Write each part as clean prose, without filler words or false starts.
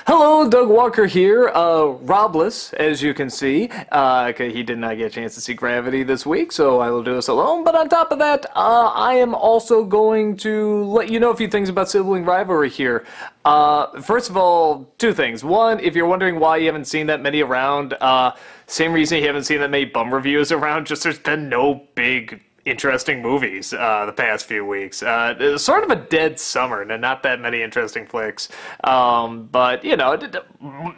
Hello, Doug Walker here, Robless, as you can see. He did not get a chance to see Gravity this week, so I will do this alone. But on top of that, I am also going to let you know a few things about sibling rivalry here. First of all, two things. One, if you're wondering why you haven't seen that many around, same reason you haven't seen that many bum reviews around, just there's been no big interesting movies the past few weeks. It's sort of a dead summer, and not that many interesting flicks. But, you know,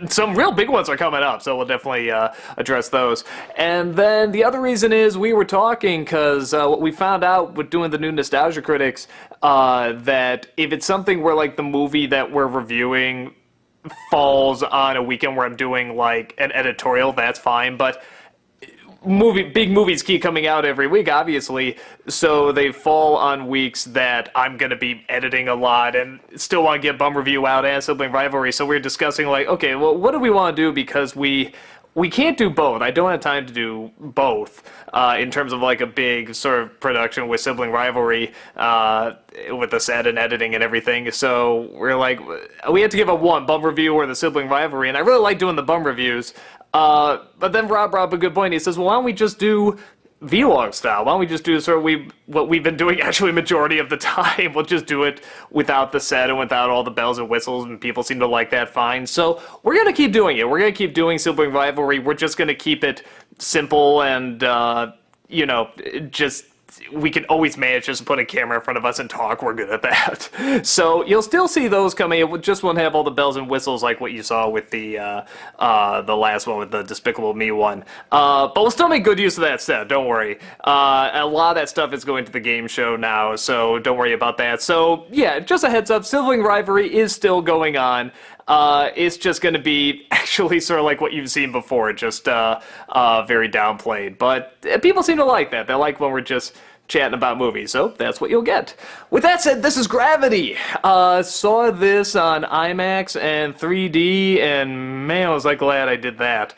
some real big ones are coming up, so we'll definitely address those. And then the other reason is we were talking because what we found out with doing the new Nostalgia Critics, that if it's something where, like, the movie that we're reviewing falls on a weekend where I'm doing, like, an editorial, that's fine, but big movies keep coming out every week, obviously, so they fall on weeks that I'm going to be editing a lot and still want to get bum review out and sibling rivalry, so we're discussing, like, okay, well, what do we want to do, because we can't do both. I don't have time to do both in terms of, like, a big sort of production with sibling rivalry with the set and editing and everything, so we're like, we have to give a one, bum review or the sibling rivalry, and I really like doing the bum reviews. But then Rob brought up a good point. He says, well, why don't we just do vlog style? Why don't we just do sort of what we've been doing actually majority of the time? We'll just do it without the set and without all the bells and whistles, and people seem to like that fine. So we're going to keep doing it. We're going to keep doing sibling rivalry. We're just going to keep it simple and, you know, just we can always manage just to put a camera in front of us and talk. We're good at that. So you'll still see those coming. It just won't have all the bells and whistles like what you saw with the last one with the Despicable Me one. But we'll still make good use of that stuff. Don't worry. A lot of that stuff is going to the game show now, so don't worry about that. So yeah, just a heads up, sibling rivalry is still going on. It's just going to be actually sort of like what you've seen before, just very downplayed. But people seem to like that. They like when we're just chatting about movies, so that's what you'll get. With that said, this is Gravity. Saw this on IMAX and 3D, and man, was I glad I did that.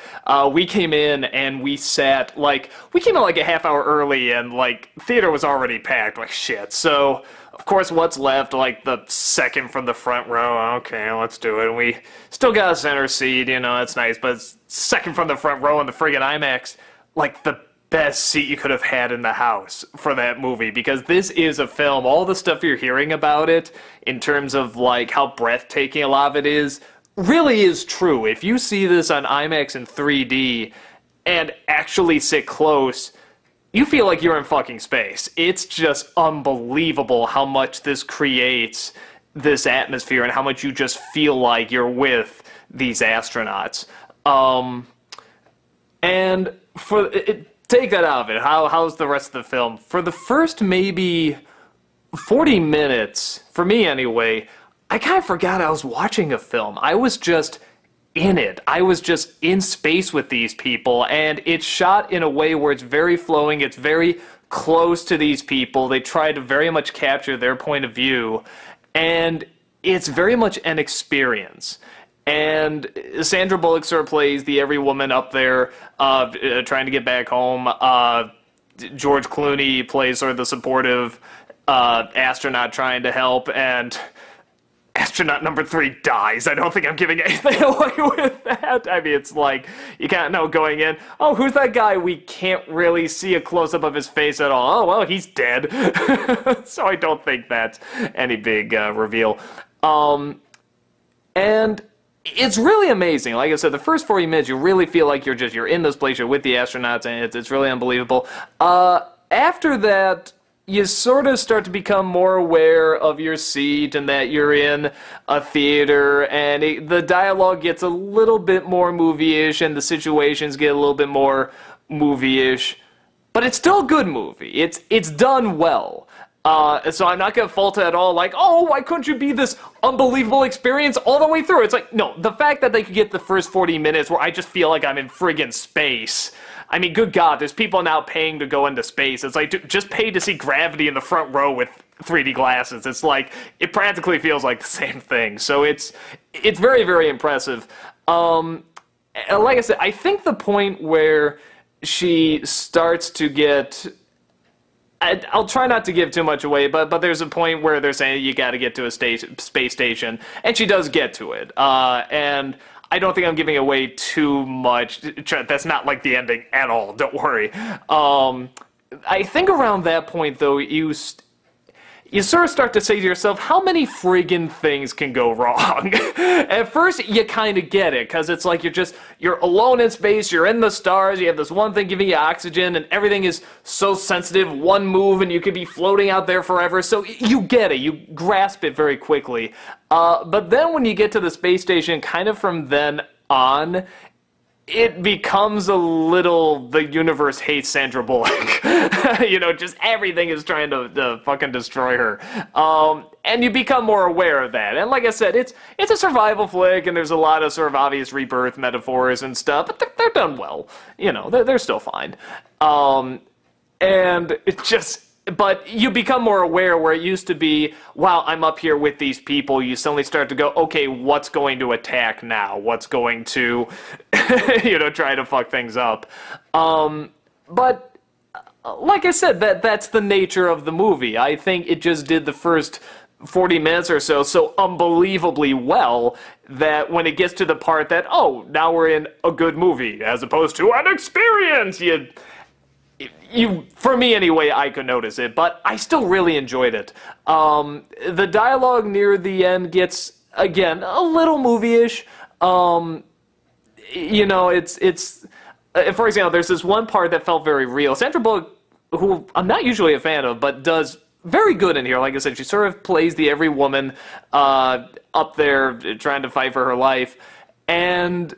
We came in and we sat, like, we came in like a half hour early, and, like, theater was already packed like shit, so of course, what's left, like, the second from the front row, okay, let's do it. And we still got a center seat, you know, that's nice, but it's second from the front row in the friggin' IMAX, like, the best seat you could have had in the house for that movie, because this is a film, all the stuff you're hearing about it, in terms of, like, how breathtaking a lot of it is, really is true. If you see this on IMAX in 3D and actually sit close, you feel like you're in fucking space. It's just unbelievable how much this creates this atmosphere and how much you just feel like you're with these astronauts. And for take that out of it. How's the rest of the film? For the first maybe 40 minutes, for me anyway, I kind of forgot I was watching a film. I was just in it. I was just in space with these people, and it's shot in a way where it's very flowing, it's very close to these people, they try to very much capture their point of view, and it's very much an experience. And Sandra Bullock sort of plays the every woman up there trying to get back home. George Clooney plays sort of the supportive astronaut trying to help, and astronaut number 3 dies. I don't think I'm giving anything away with that. I mean, it's like, you can't know going in, oh, who's that guy? We can't really see a close-up of his face at all. Oh, well, he's dead. So I don't think that's any big reveal. And it's really amazing. Like I said, the first 40 minutes, you really feel like you're in this place, you're with the astronauts, and it's really unbelievable. After that, you sort of start to become more aware of your seat and that you're in a theater, and the dialogue gets a little bit more movie-ish, and the situations get a little bit more movie-ish. But it's still a good movie. It's done well. So I'm not going to fault it at all, like, oh, why couldn't you be this unbelievable experience all the way through? It's like, no, the fact that they could get the first 40 minutes where I just feel like I'm in friggin' space. I mean, good God, there's people now paying to go into space. It's like, just pay to see Gravity in the front row with 3D glasses. It's like, it practically feels like the same thing. So it's very, very impressive. Like I said, I think the point where she starts to get I'll try not to give too much away, but there's a point where they're saying you got to get to a space station, and she does get to it. And I don't think I'm giving away too much. That's not like the ending at all. Don't worry. I think around that point, though, you sort of start to say to yourself, how many friggin' things can go wrong? At first, you kind of get it, because it's like you're alone in space, you're in the stars, you have this one thing giving you oxygen, and everything is so sensitive, one move, and you could be floating out there forever, so you get it, you grasp it very quickly. But then when you get to the space station, kind of from then on, it becomes a little, the universe hates Sandra Bullock. You know, just everything is trying to fucking destroy her. And you become more aware of that. And like I said, it's a survival flick, and there's a lot of sort of obvious rebirth metaphors and stuff, but they're done well. You know, they're still fine. And it just... But you become more aware where it used to be, wow, I'm up here with these people. You suddenly start to go, okay, what's going to attack now? What's going to, you know, try to fuck things up? But like I said, that's the nature of the movie. I think it just did the first 40 minutes or so unbelievably well that when it gets to the part that, oh, now we're in a good movie as opposed to an experience, for me anyway, I could notice it, but I still really enjoyed it. The dialogue near the end gets, again, a little movie-ish. You know, it's for example, there's this one part that felt very real. Sandra Bullock, who I'm not usually a fan of, but does very good in here. Like I said, she sort of plays the every woman up there trying to fight for her life, and...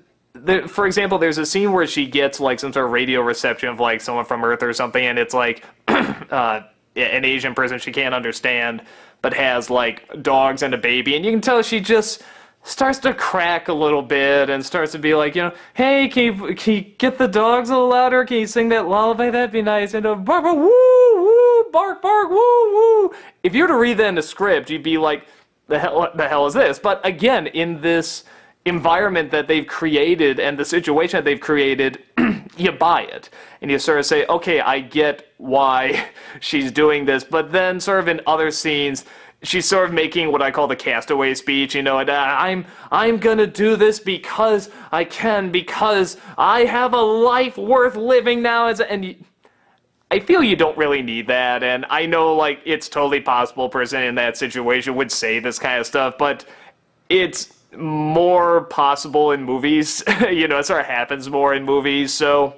for example, there's a scene where she gets, like, some sort of radio reception of, like, someone from Earth or something, and it's, like, an Asian person she can't understand, but has, like, dogs and a baby, and you can tell she just starts to crack a little bit and starts to be like, you know, hey, can you get the dogs a little louder? Can you sing that lullaby? That'd be nice. And bark, bark, woo, woo, bark, bark, woo, woo. If you were to read that in the script, you'd be like, the hell is this? But again, in this environment that they've created and the situation that they've created, you buy it. And you sort of say, okay, I get why she's doing this. But then sort of in other scenes, she's sort of making what I call the castaway speech, you know, and I'm gonna do this because I can, because I have a life worth living now. I feel you don't really need that, and I know, like, it's totally possible a person in that situation would say this kind of stuff, but it's more possible in movies. You know, it sort of happens more in movies, so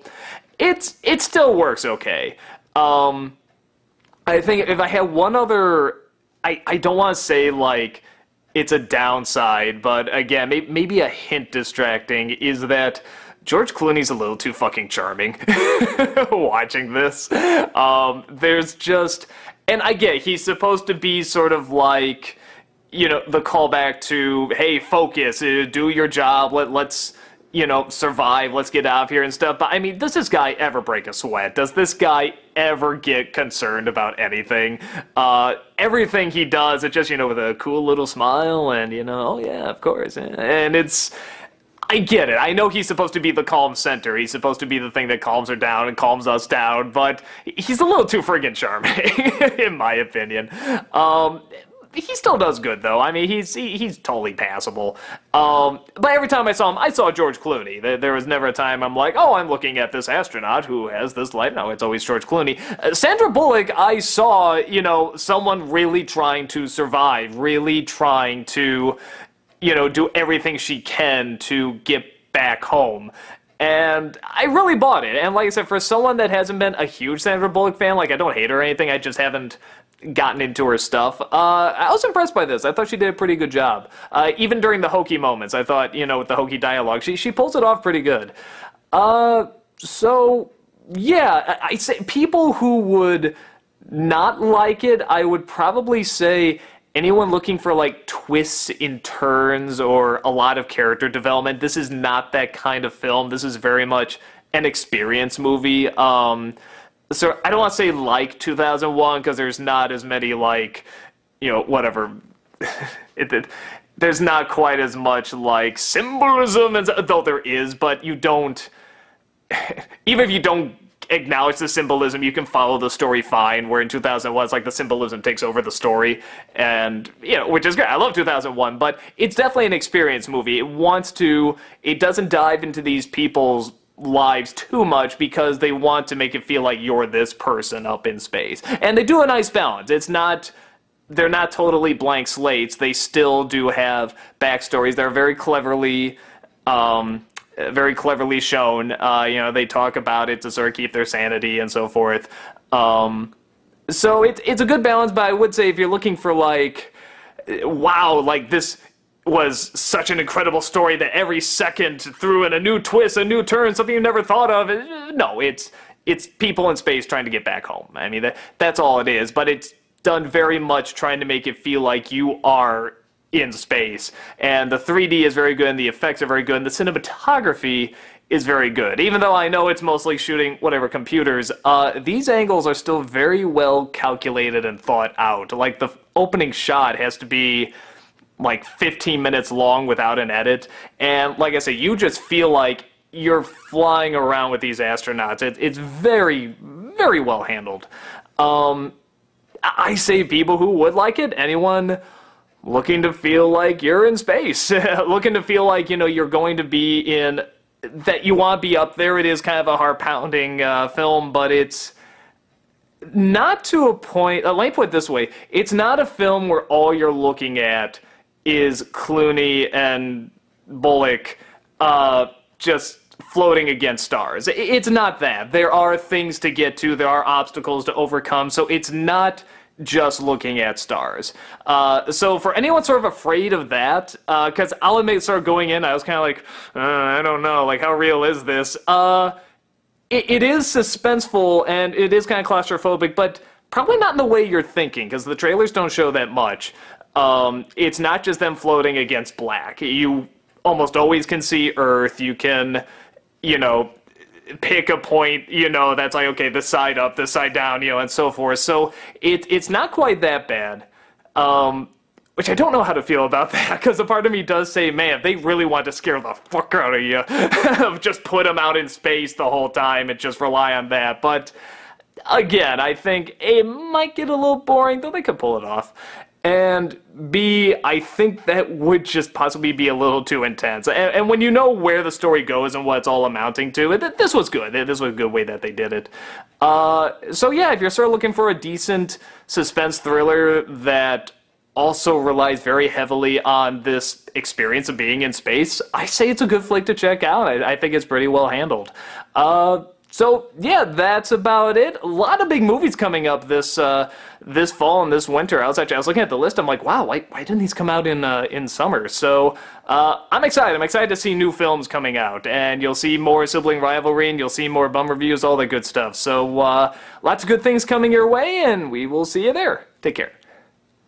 it still works okay. I think if I had one other, I don't want to say, like, it's a downside, but again, maybe a hint distracting, is that George Clooney's a little too fucking charming watching this. There's just, and I get he's supposed to be sort of like, you know, the callback to, hey, focus, do your job, let's, you know, survive, let's get out of here and stuff. But I mean, does this guy ever break a sweat? Does this guy ever get concerned about anything? Everything he does, it just, you know, with a cool little smile and, you know, oh yeah, of course. And it's, I get it. I know he's supposed to be the calm center. He's supposed to be the thing that calms her down and calms us down, but he's a little too friggin' charming, in my opinion. He still does good, though. I mean, he's totally passable. But every time I saw him, I saw George Clooney. There was never a time I'm like, oh, I'm looking at this astronaut who has this life. No, it's always George Clooney. Sandra Bullock, I saw, you know, someone really trying to survive, really trying to, you know, do everything she can to get back home. And I really bought it. And like I said, for someone that hasn't been a huge Sandra Bullock fan, like, I don't hate her or anything, I just haven't gotten into her stuff. I was impressed by this. I thought she did a pretty good job. Even during the hokey moments, I thought, you know, with the hokey dialogue, she pulls it off pretty good. So, yeah, I say people who would not like it, I would probably say anyone looking for, like, twists in turns or a lot of character development. This is not that kind of film. This is very much an experience movie. So I don't want to say like 2001 because there's not as many, like, you know, whatever. There's not quite as much, like, symbolism, though there is, but you don't, even if you don't acknowledge the symbolism, you can follow the story fine, where in 2001 it's like the symbolism takes over the story, and which is great. I love 2001, but it's definitely an experience movie. It doesn't dive into these people's lives too much because they want to make it feel like you're this person up in space, and they do a nice balance. They're not totally blank slates. They still do have backstories. They're very cleverly shown. They talk about it to sort of keep their sanity and so forth. So it's a good balance, but I would say if you're looking for wow, this was such an incredible story that every second threw in a new twist, a new turn, something you never thought of. No, it's people in space trying to get back home. I mean, that's all it is, but it's done very much trying to make it feel like you are in space. And the 3D is very good, and the effects are very good, and the cinematography is very good. Even though I know it's mostly shooting computers, these angles are still very well calculated and thought out. Like, the opening shot has to be 15 minutes long without an edit, and like I say, you just feel like you're flying around with these astronauts. It's very, very well handled. I say people who would like it, anyone looking to feel like you're in space, looking to feel like, you're going to be that you want to be up there. It is kind of a heart-pounding film, but it's not to a point, let me put it this way, it's not a film where all you're looking at is Clooney and Bullock just floating against stars. It's not that. There are things to get to, there are obstacles to overcome, so it's not just looking at stars. So for anyone sort of afraid of that, because I'll admit, sort of going in, I was kind of I don't know, how real is this? It is suspenseful, and it is kind of claustrophobic, but probably not in the way you're thinking, because the trailers don't show that much. It's not just them floating against black. You almost always can see Earth. You can, pick a point, that's okay, this side up, this side down, and so forth. So it's not quite that bad. Which I don't know how to feel about that, because a part of me does say, man, if they really want to scare the fuck out of you, just put them out in space the whole time and just rely on that. But again, I think it might get a little boring, though they could pull it off. And B, I think that would just possibly be a little too intense. And when you know where the story goes and what it's all amounting to, this was good. This was a good way that they did it. So yeah, if you're sort of looking for a decent suspense thriller that also relies very heavily on this experience of being in space, I say it's a good flick to check out. I think it's pretty well handled. So yeah, that's about it. A lot of big movies coming up this fall and this winter. I was looking at the list. I'm like, wow, why didn't these come out in summer? So I'm excited. I'm excited to see new films coming out, and you'll see more sibling rivalry, and you'll see more bum reviews, all that good stuff. So lots of good things coming your way, and we will see you there. Take care.